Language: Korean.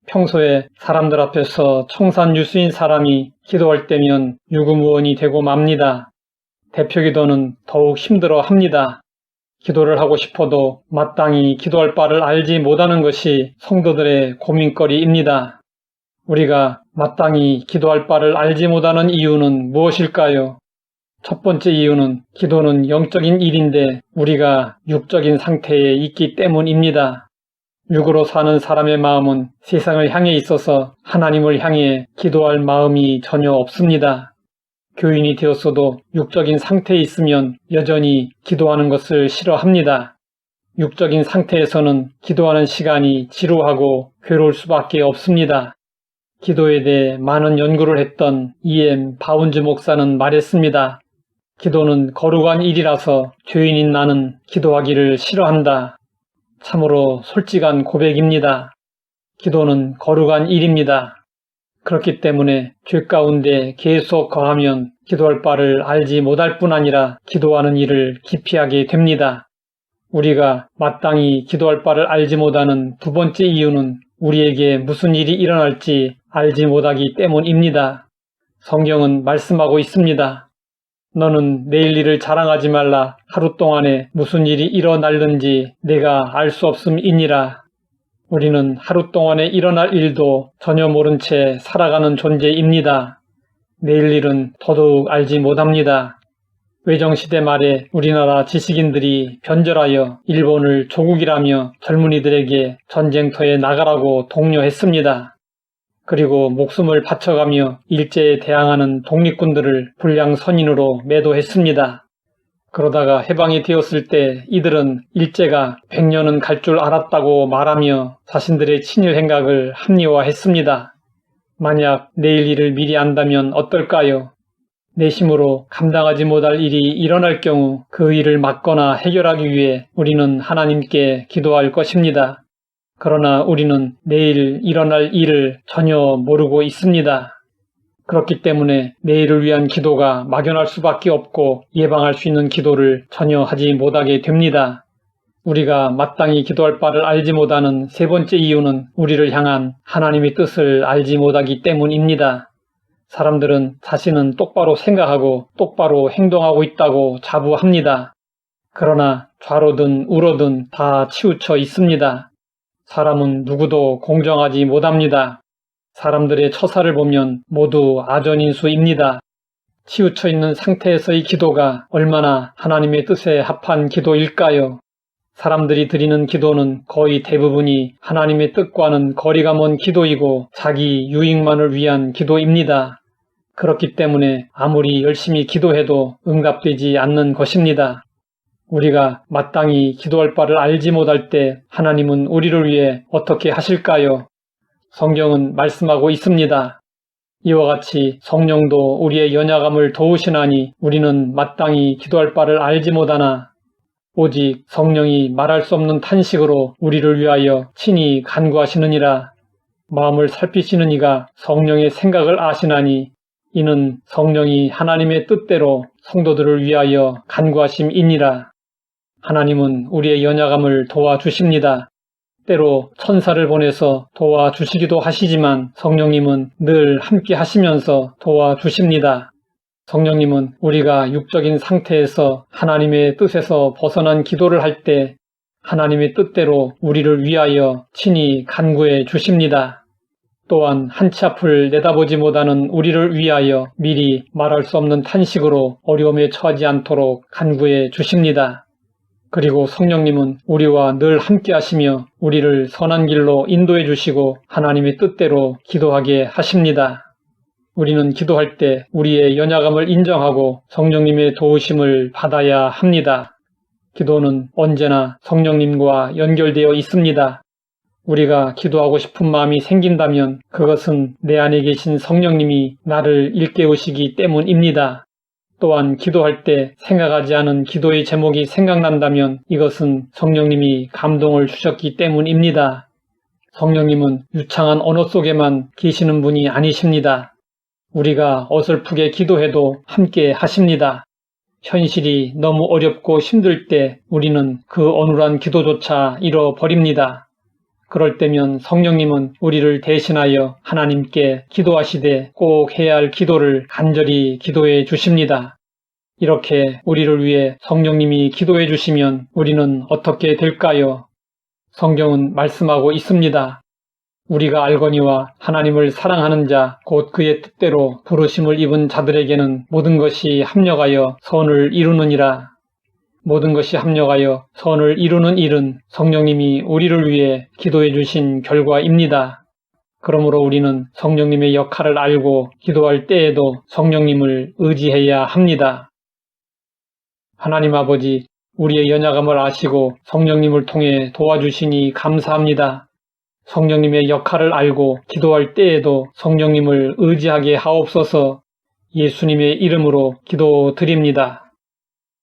평소에 사람들 앞에서 청산유수인 사람이 기도할 때면 유구무원이 되고 맙니다. 대표기도는 더욱 힘들어 합니다. 기도를 하고 싶어도 마땅히 기도할 바를 알지 못하는 것이 성도들의 고민거리입니다. 우리가 마땅히 기도할 바를 알지 못하는 이유는 무엇일까요? 첫 번째 이유는 기도는 영적인 일인데 우리가 육적인 상태에 있기 때문입니다. 육으로 사는 사람의 마음은 세상을 향해 있어서 하나님을 향해 기도할 마음이 전혀 없습니다. 교인이 되었어도 육적인 상태에 있으면 여전히 기도하는 것을 싫어합니다. 육적인 상태에서는 기도하는 시간이 지루하고 괴로울 수밖에 없습니다. 기도에 대해 많은 연구를 했던 E.M. 바운즈 목사는 말했습니다. 기도는 거룩한 일이라서 죄인인 나는 기도하기를 싫어한다. 참으로 솔직한 고백입니다. 기도는 거룩한 일입니다. 그렇기 때문에 죄 가운데 계속 거하면 기도할 바를 알지 못할 뿐 아니라 기도하는 일을 기피하게 됩니다. 우리가 마땅히 기도할 바를 알지 못하는 두 번째 이유는 우리에게 무슨 일이 일어날지 알지 못하기 때문입니다. 성경은 말씀하고 있습니다. 너는 내일 일을 자랑하지 말라. 하루 동안에 무슨 일이 일어날는지 내가 알 수 없음이니라. 우리는 하루 동안에 일어날 일도 전혀 모른 채 살아가는 존재입니다. 내일 일은 더더욱 알지 못합니다. 외정시대 말에 우리나라 지식인들이 변절하여 일본을 조국이라며 젊은이들에게 전쟁터에 나가라고 독려했습니다. 그리고 목숨을 바쳐가며 일제에 대항하는 독립군들을 불량선인으로 매도했습니다. 그러다가 해방이 되었을 때 이들은 일제가 100년은 갈 줄 알았다고 말하며 자신들의 친일 행각을 합리화했습니다. 만약 내일 일을 미리 안다면 어떨까요? 내심으로 감당하지 못할 일이 일어날 경우 그 일을 막거나 해결하기 위해 우리는 하나님께 기도할 것입니다. 그러나 우리는 내일 일어날 일을 전혀 모르고 있습니다. 그렇기 때문에 내일을 위한 기도가 막연할 수밖에 없고 예방할 수 있는 기도를 전혀 하지 못하게 됩니다. 우리가 마땅히 기도할 바를 알지 못하는 세 번째 이유는 우리를 향한 하나님의 뜻을 알지 못하기 때문입니다. 사람들은 자신은 똑바로 생각하고 똑바로 행동하고 있다고 자부합니다. 그러나 좌로든 우로든 다 치우쳐 있습니다. 사람은 누구도 공정하지 못합니다. 사람들의 처사를 보면 모두 아전인수입니다. 치우쳐 있는 상태에서의 기도가 얼마나 하나님의 뜻에 합한 기도일까요? 사람들이 드리는 기도는 거의 대부분이 하나님의 뜻과는 거리가 먼 기도이고 자기 유익만을 위한 기도입니다. 그렇기 때문에 아무리 열심히 기도해도 응답되지 않는 것입니다. 우리가 마땅히 기도할 바를 알지 못할 때 하나님은 우리를 위해 어떻게 하실까요? 성경은 말씀하고 있습니다. 이와 같이 성령도 우리의 연약함을 도우시나니 우리는 마땅히 기도할 바를 알지 못하나 오직 성령이 말할 수 없는 탄식으로 우리를 위하여 친히 간구하시느니라. 마음을 살피시는 이가 성령의 생각을 아시나니 이는 성령이 하나님의 뜻대로 성도들을 위하여 간구하심이니라. 하나님은 우리의 연약함을 도와주십니다. 때로 천사를 보내서 도와주시기도 하시지만 성령님은 늘 함께 하시면서 도와주십니다. 성령님은 우리가 육적인 상태에서 하나님의 뜻에서 벗어난 기도를 할 때 하나님의 뜻대로 우리를 위하여 친히 간구해 주십니다. 또한 한치 앞을 내다보지 못하는 우리를 위하여 미리 말할 수 없는 탄식으로 어려움에 처하지 않도록 간구해 주십니다. 그리고 성령님은 우리와 늘 함께 하시며 우리를 선한 길로 인도해 주시고 하나님의 뜻대로 기도하게 하십니다. 우리는 기도할 때 우리의 연약함을 인정하고 성령님의 도우심을 받아야 합니다. 기도는 언제나 성령님과 연결되어 있습니다. 우리가 기도하고 싶은 마음이 생긴다면 그것은 내 안에 계신 성령님이 나를 일깨우시기 때문입니다. 또한 기도할 때 생각하지 않은 기도의 제목이 생각난다면 이것은 성령님이 감동을 주셨기 때문입니다. 성령님은 유창한 언어 속에만 계시는 분이 아니십니다. 우리가 어설프게 기도해도 함께 하십니다. 현실이 너무 어렵고 힘들 때 우리는 그 어눌한 기도조차 잃어버립니다. 그럴 때면 성령님은 우리를 대신하여 하나님께 기도하시되 꼭 해야 할 기도를 간절히 기도해 주십니다. 이렇게 우리를 위해 성령님이 기도해 주시면 우리는 어떻게 될까요? 성경은 말씀하고 있습니다. 우리가 알거니와 하나님을 사랑하는 자, 곧 그의 뜻대로 부르심을 입은 자들에게는 모든 것이 합력하여 선을 이루느니라. 모든 것이 합력하여 선을 이루는 일은 성령님이 우리를 위해 기도해 주신 결과입니다. 그러므로 우리는 성령님의 역할을 알고 기도할 때에도 성령님을 의지해야 합니다. 하나님 아버지, 우리의 연약함을 아시고 성령님을 통해 도와주시니 감사합니다. 성령님의 역할을 알고 기도할 때에도 성령님을 의지하게 하옵소서. 예수님의 이름으로 기도드립니다.